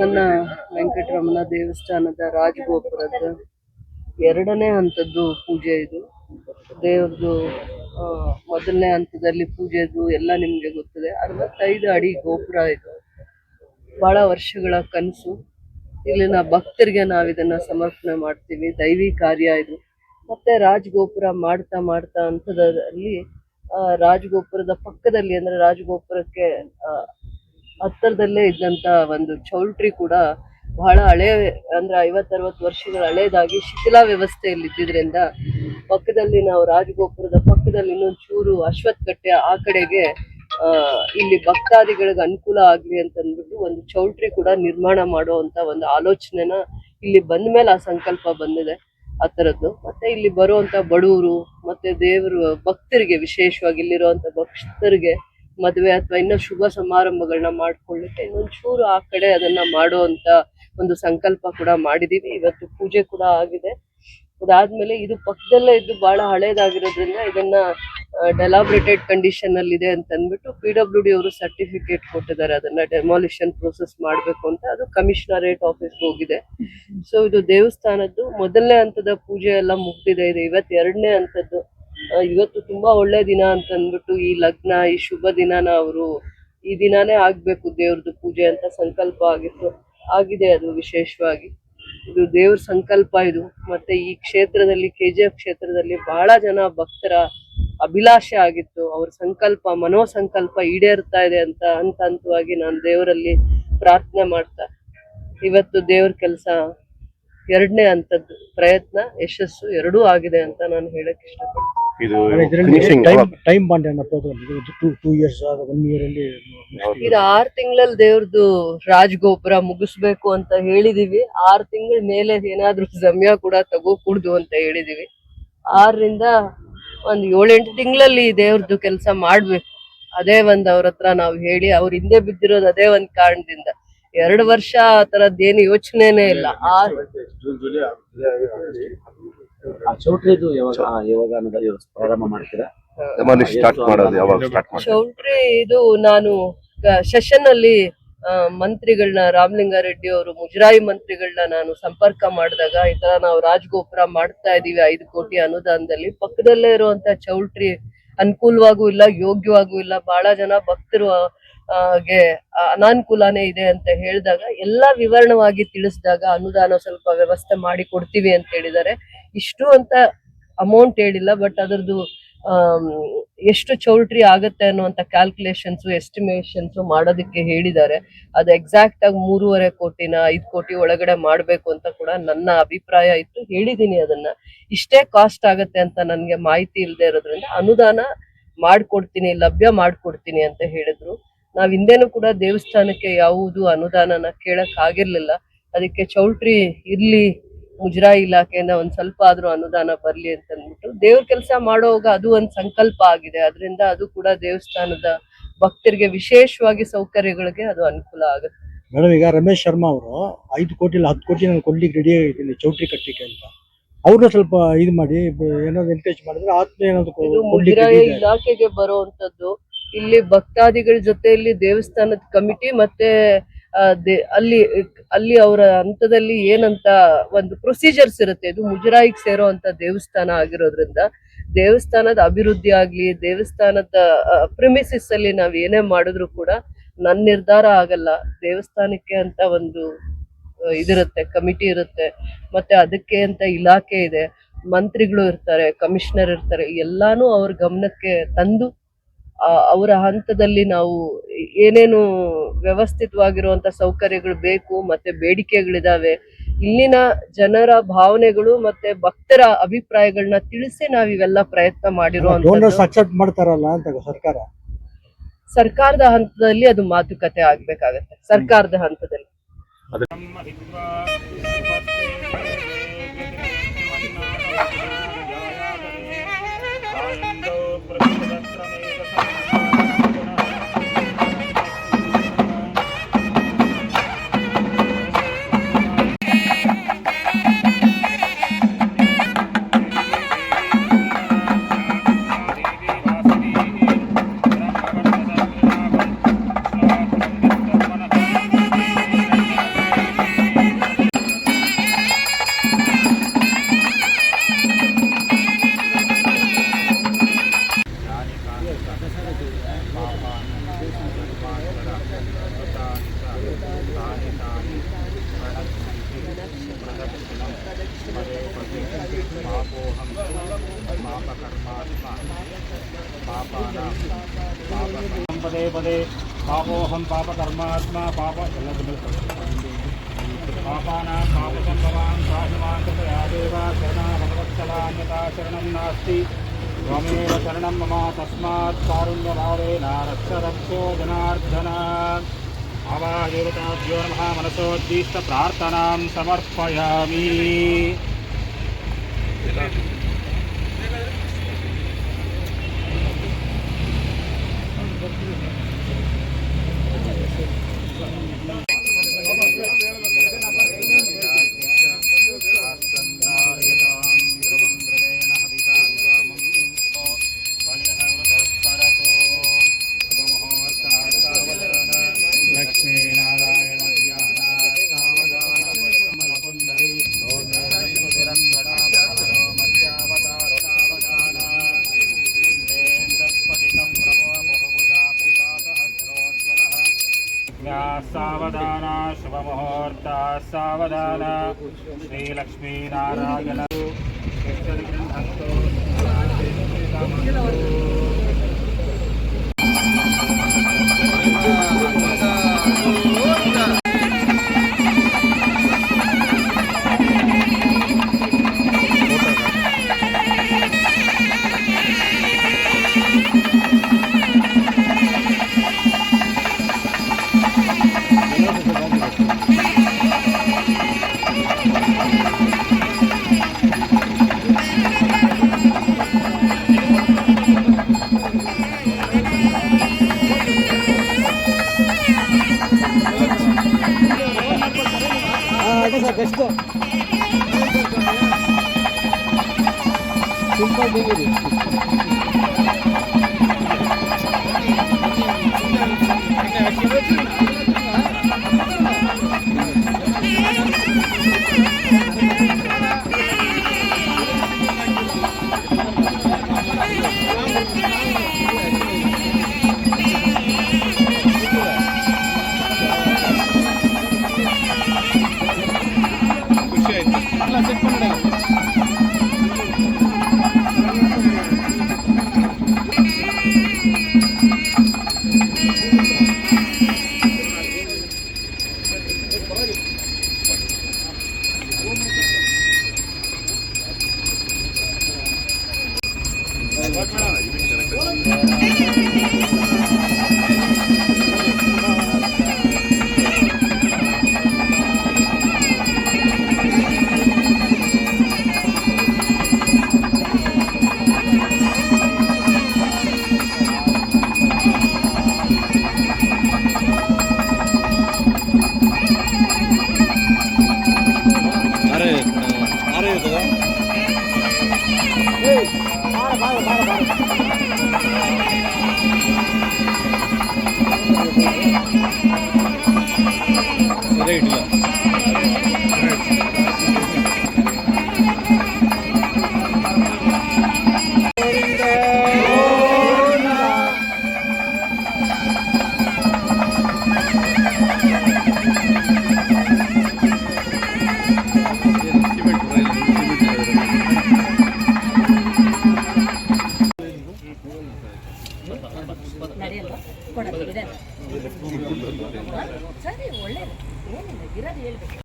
ಪ್ರಸನ್ನ ವೆಂಕಟರಮಣ ದೇವಸ್ಥಾನದ ರಾಜಗೋಪುರದ 2ನೇ ಹಂತದ್ದು ಪೂಜೆ ಇದು. ದೇವ್ರದ್ದು ಮೊದಲನೇ ಹಂತದಲ್ಲಿ ಪೂಜೆದು ಎಲ್ಲ ನಿಮ್ಗೆ ಗೊತ್ತಿದೆ. 65 ಅಡಿ ಗೋಪುರ ಇದು. ಬಹಳ ವರ್ಷಗಳ ಕನಸು. ಇಲ್ಲಿನ ಭಕ್ತರಿಗೆ ನಾವಿದನ್ನ ಸಮರ್ಪಣೆ ಮಾಡ್ತೀವಿ. ದೈವಿ ಕಾರ್ಯ ಇದು. ಮತ್ತೆ ರಾಜಗೋಪುರ ಮಾಡ್ತಾ ಹಂತದಲ್ಲಿ ರಾಜಗೋಪುರದ ಪಕ್ಕದಲ್ಲಿ ಅಂದ್ರೆ ರಾಜಗೋಪುರಕ್ಕೆ ಹತ್ತಿರದಲ್ಲೇ ಇದ್ದಂತ ಒಂದು ಚೌಲ್ಟ್ರಿ ಕೂಡ ಬಹಳ ಹಳೆ ಅಂದ್ರೆ 50-60 ವರ್ಷಗಳ ಹಳೇದಾಗಿ ಶಿಥಿಲ ವ್ಯವಸ್ಥೆಯಲ್ಲಿ ಇದ್ದಿದ್ರಿಂದ ಪಕ್ಕದಲ್ಲಿ ನಾವು ರಾಜಗೋಪುರದ ಪಕ್ಕದಲ್ಲಿ ಇನ್ನೊಂದು ಚೂರು ಅಶ್ವತ್ಥಕಟ್ಟೆ ಆ ಕಡೆಗೆ ಇಲ್ಲಿ ಭಕ್ತಾದಿಗಳಿಗೆ ಅನುಕೂಲ ಆಗ್ಲಿ ಅಂತ ಅಂದ್ಬಿಟ್ಟು ಒಂದು ಚೌಲ್ಟ್ರಿ ಕೂಡ ನಿರ್ಮಾಣ ಮಾಡುವಂತ ಒಂದು ಆಲೋಚನೆನ ಇಲ್ಲಿ ಬಂದ ಮೇಲೆ ಆ ಸಂಕಲ್ಪ ಬಂದಿದೆ ಆ ತರದ್ದು. ಮತ್ತೆ ಇಲ್ಲಿ ಬರುವಂತ ಬಡವರು ಮತ್ತೆ ದೇವರು ಭಕ್ತರಿಗೆ, ವಿಶೇಷವಾಗಿ ಇಲ್ಲಿರುವಂತ ಭಕ್ತರಿಗೆ ಮದುವೆ ಅಥವಾ ಇನ್ನೂ ಶುಭ ಸಮಾರಂಭಗಳನ್ನ ಮಾಡ್ಕೊಳ್ಳಿಕ್ಕೆ ಇನ್ನೊಂಚೂರು ಆ ಕಡೆ ಅದನ್ನ ಮಾಡುವಂತ ಒಂದು ಸಂಕಲ್ಪ ಕೂಡ ಮಾಡಿದೀವಿ. ಇವತ್ತು ಪೂಜೆ ಕೂಡ ಆಗಿದೆ. ಅದಾದ್ಮೇಲೆ ಇದು ಪಕ್ಕದಲ್ಲೇ ಇದ್ದು ಬಹಳ ಹಳೇದಾಗಿರೋದ್ರಿಂದ ಇದನ್ನ ಡೆಲಾಬ್ರೇಟೆಡ್ ಕಂಡೀಷನ್ ಅಲ್ಲಿ ಇದೆ ಅಂತ ಅಂದ್ಬಿಟ್ಟು PWD ಅವರು ಸರ್ಟಿಫಿಕೇಟ್ ಕೊಟ್ಟಿದ್ದಾರೆ. ಅದನ್ನ ಡೆಮಾಲಿಷನ್ ಪ್ರೋಸೆಸ್ ಮಾಡ್ಬೇಕು ಅಂತ. ಅದು ಕಮಿಷನರೇಟ್ ಆಫೀಸ್ ಹೋಗಿದೆ. ಸೊ ಇದು ದೇವಸ್ಥಾನದ್ದು ಮೊದಲನೇ ಹಂತದ ಪೂಜೆ ಎಲ್ಲ ಮುಗ್ದಿದೆ. ಇದು ಇವತ್ತು 2ನೇ ಹಂತದ್ದು. ಇವತ್ತು ತುಂಬಾ ಒಳ್ಳೆ ದಿನ ಅಂತ ಅಂದ್ಬಿಟ್ಟು ಈ ಲಗ್ನ, ಈ ಶುಭ ದಿನಾನ ಅವರು ಈ ದಿನಾನೇ ಆಗ್ಬೇಕು ದೇವ್ರದ್ದು ಪೂಜೆ ಅಂತ ಸಂಕಲ್ಪ ಆಗಿತ್ತು. ಆಗಿದೆ ಅದು ವಿಶೇಷವಾಗಿ. ಇದು ದೇವ್ರ ಸಂಕಲ್ಪ ಇದು. ಮತ್ತೆ ಈ ಕ್ಷೇತ್ರದಲ್ಲಿ KGF ಕ್ಷೇತ್ರದಲ್ಲಿ ಬಹಳ ಜನ ಭಕ್ತರ ಅಭಿಲಾಷೆ ಆಗಿತ್ತು. ಅವ್ರ ಸಂಕಲ್ಪ, ಮನೋಸಂಕಲ್ಪ ಈಡೇರ್ತಾ ಇದೆ ಅಂತ ಹಂತವಾಗಿ ನಾನು ದೇವರಲ್ಲಿ ಪ್ರಾರ್ಥನೆ ಮಾಡ್ತಾ ಇವತ್ತು ದೇವ್ರ ಕೆಲಸ 2ನೇ ಹಂತದ್ದು ಪ್ರಯತ್ನ ಯಶಸ್ಸು ಎರಡೂ ಆಗಿದೆ ಅಂತ ನಾನು ಹೇಳಕ್ ಇಷ್ಟಪಡ್ತೀನಿ. ಇದು ಟೈಮ್ ಬಾಂಡ್ ಇದು 2 years 1 year ಅಲ್ಲಿ ಇದು 6 ತಿಂಗಳಲ್ಲಿ ದೇವ್ರದ್ದು ರಾಜಗೋಪುರ ಮುಗಿಸ್ಬೇಕು ಅಂತ ಹೇಳಿದೀವಿ. 6 ತಿಂಗಳ ಮೇಲೆ ಏನಾದ್ರೂ ಸಮಯ ಕೂಡ ತಗೋಕೂಡ್ದು ಅಂತ ಹೇಳಿದೀವಿ. 6ರಿಂದ ಒಂದು 7-8 ತಿಂಗಳಲ್ಲಿ ದೇವ್ರದ್ದು ಕೆಲಸ ಮಾಡ್ಬೇಕು. ಅದೇ ಒಂದ್ ಅವ್ರ ಹತ್ರ ನಾವು ಹೇಳಿ ಅವ್ರ ಹಿಂದೆ ಬಿದ್ದಿರೋದು ಅದೇ ಒಂದ್ ಕಾರಣದಿಂದ. 2 ವರ್ಷ ಆ ತರದ್ದೇನು ಯೋಚನೆನೇ ಇಲ್ಲ. ಪ್ರಾರಂಭ ಮಾಡ್ತೀರಾ? ಚೌಲ್ಟ್ರಿ ಇದು ನಾನು ಸೆಷನ್ ಅಲ್ಲಿ ಮಂತ್ರಿಗಳನ್ನ, ರಾಮಲಿಂಗಾರೆಡ್ಡಿ ಅವರು ಮುಜರಾಯಿ ಮಂತ್ರಿಗಳನ್ನ ನಾನು ಸಂಪರ್ಕ ಮಾಡಿದಾಗ ಈ ತರ ನಾವು ರಾಜಗೋಪುರ ಮಾಡ್ತಾ ಇದೀವಿ 5 ಕೋಟಿ ಅನುದಾನದಲ್ಲಿ, ಪಕ್ಕದಲ್ಲೇ ಇರುವಂತ ಚೌಲ್ಟ್ರಿ ಅನುಕೂಲವಾಗೂ ಇಲ್ಲ, ಯೋಗ್ಯವಾಗೂ ಇಲ್ಲ, ಬಹಳ ಜನ ಭಕ್ತರು ಗೆ ಅನಾನುಕೂಲನೇ ಇದೆ ಅಂತ ಹೇಳಿದಾಗ ಎಲ್ಲಾ ವಿವರಣವಾಗಿ ತಿಳಿಸಿದಾಗ ಅನುದಾನ ಸ್ವಲ್ಪ ವ್ಯವಸ್ಥೆ ಮಾಡಿ ಕೊಡ್ತೀವಿ ಅಂತ ಹೇಳಿದ್ದಾರೆ. ಇಷ್ಟು ಅಂತ ಅಮೌಂಟ್ ಹೇಳಿಲ್ಲ, ಬಟ್ ಅದರದ್ದು ಎಷ್ಟು ಚೌಲ್ಟ್ರಿ ಆಗತ್ತೆ ಅನ್ನುವಂತ ಕ್ಯಾಲ್ಕುಲೇಷನ್ಸ್, ಎಸ್ಟಿಮೇಷನ್ಸ್ ಮಾಡೋದಕ್ಕೆ ಹೇಳಿದ್ದಾರೆ. ಅದು ಎಕ್ಸಾಕ್ಟ್ ಆಗಿ 3.5 ಕೋಟಿನ 5 ಕೋಟಿ ಒಳಗಡೆ ಮಾಡ್ಬೇಕು ಅಂತ ಕೂಡ ನನ್ನ ಅಭಿಪ್ರಾಯ ಇತ್ತು. ಹೇಳಿದೀನಿ ಅದನ್ನ. ಇಷ್ಟೇ ಕಾಸ್ಟ್ ಆಗತ್ತೆ ಅಂತ ನನ್ಗೆ ಮಾಹಿತಿ ಇಲ್ಲದೆ ಇರೋದ್ರಿಂದ ಅನುದಾನ ಮಾಡ್ಕೊಡ್ತೀನಿ, ಲಭ್ಯ ಮಾಡ್ಕೊಡ್ತೀನಿ ಅಂತ ಹೇಳಿದ್ರು. ನಾವ್ ಹಿಂದೆನೂ ಕೂಡ ದೇವಸ್ಥಾನಕ್ಕೆ ಯಾವುದು ಅನುದಾನನ ಕೇಳಕ್ ಆಗಿರ್ಲಿಲ್ಲ. ಅದಕ್ಕೆ ಚೌಲ್ಟ್ರಿ ಇರ್ಲಿ, ಮುಜರಾಯಿ ಇಲಾಖೆಯಿಂದ ಒಂದ್ ಸ್ವಲ್ಪ ಆದ್ರೂ ಅನುದಾನ ಬರ್ಲಿ ಅಂತ ಅಂದ್ಬಿಟ್ಟು ದೇವ್ರ ಕೆಲಸ ಮಾಡೋವಾಗ ಅದು ಒಂದ್ ಸಂಕಲ್ಪ ಆಗಿದೆ. ಅದರಿಂದ ಅದು ಕೂಡ ದೇವಸ್ಥಾನದ ಭಕ್ತರಿಗೆ, ವಿಶೇಷವಾಗಿ ಸೌಕರ್ಯಗಳಿಗೆ ಅದು ಅನುಕೂಲ ಆಗುತ್ತೆ. ಮೇಡಮ್, ಈಗ ರಮೇಶ್ ಶರ್ಮಾ ಅವರು 5 ಕೋಟಿ 10 ಕೋಟಿ ನಾನು ಕೊಡ್ಲಿಕ್ಕೆ ರೆಡಿ ಆಗಿದ್ದೀನಿ ಚೌಲ್ಟ್ರಿ ಕಟ್ಟಲಿಕ್ಕೆ ಅಂತ. ಅವ್ರನ್ನ ಸ್ವಲ್ಪ ಇದು ಮಾಡಿ ಏನಾದ್ರು ಎನ್ಕರೇಜ್ ಮಾಡಿದ್ರೆ ಆತ್ಮ ಏನಾದ್ರು ಮುಜರಾಯಿ ಇಲಾಖೆಗೆ ಬರುವಂತದ್ದು. ಇಲ್ಲಿ ಭಕ್ತಾದಿಗಳ ಜೊತೆಯಲ್ಲಿ ದೇವಸ್ಥಾನದ ಕಮಿಟಿ ಮತ್ತೆ ಅಲ್ಲಿ ಅವರ ಹಂತದಲ್ಲಿ ಏನಂತ ಒಂದು ಪ್ರೊಸೀಜರ್ಸ್ ಇರುತ್ತೆ. ಇದು ಮುಜರಾಯಿಗೆ ಸೇರೋ ಅಂತ ದೇವಸ್ಥಾನ ಆಗಿರೋದ್ರಿಂದ ದೇವಸ್ಥಾನದ ಅಭಿವೃದ್ಧಿ ಆಗ್ಲಿ, ದೇವಸ್ಥಾನದ ಪ್ರಿಮಿಸಿಸ್ ಅಲ್ಲಿ ನಾವ್ ಏನೇ ಮಾಡಿದ್ರು ಕೂಡ ನನ್ನ ನಿರ್ಧಾರ ಆಗಲ್ಲ. ದೇವಸ್ಥಾನಕ್ಕೆ ಅಂತ ಒಂದು ಇದಿರುತ್ತೆ, ಕಮಿಟಿ ಇರುತ್ತೆ, ಮತ್ತೆ ಅದಕ್ಕೆ ಅಂತ ಇಲಾಖೆ ಇದೆ, ಮಂತ್ರಿಗಳು ಇರ್ತಾರೆ, ಕಮಿಷನರ್ ಇರ್ತಾರೆ. ಎಲ್ಲಾನು ಅವ್ರ ಗಮನಕ್ಕೆ ತಂದು ಅವರ ಹಂತದಲ್ಲಿ ನಾವು ಏನೇನು ವ್ಯವಸ್ಥಿತವಾಗಿರುವಂತ ಸೌಕರ್ಯಗಳು ಬೇಕು, ಮತ್ತೆ ಬೇಡಿಕೆಗಳಿದಾವೆ, ಇಲ್ಲಿನ ಜನರ ಭಾವನೆಗಳು ಮತ್ತೆ ಭಕ್ತರ ಅಭಿಪ್ರಾಯಗಳನ್ನ ತಿಳಿಸಿ ನಾವ್ ಇವೆಲ್ಲ ಪ್ರಯತ್ನ ಮಾಡಿರುವಂತ ಮಾಡ್ತಾರಲ್ಲ ಅಂತ ಸರ್ಕಾರದ ಹಂತದಲ್ಲಿ ಅದು ಮಾತುಕತೆ ಆಗ್ಬೇಕಾಗತ್ತೆ. ಸರ್ಕಾರದ ಹಂತದಲ್ಲಿ पदे पदे पापोऽहं पापकर्मात्मा पापानां पापसम्भवान् पाहिमान् कृपया देव शरणाभवत्सलान्यथा शरणं नास्ति त्वमेव शरणं मम तस्मात् कारुण्यभावेन रक्ष रक्षो जनार्दन आवादेवताभ्यो नमः मनसोद्दिष्टप्रार्थनां समर्पयामि। सावधान शुभमुहूर्त सावधान श्रीलक्ष्मीनारायण ಅದೇ ಸರ್ ಬೆಸ್ಟು ಸಿಂಪಲ್ ಡೆಲಿವರಿ. ಬಾರ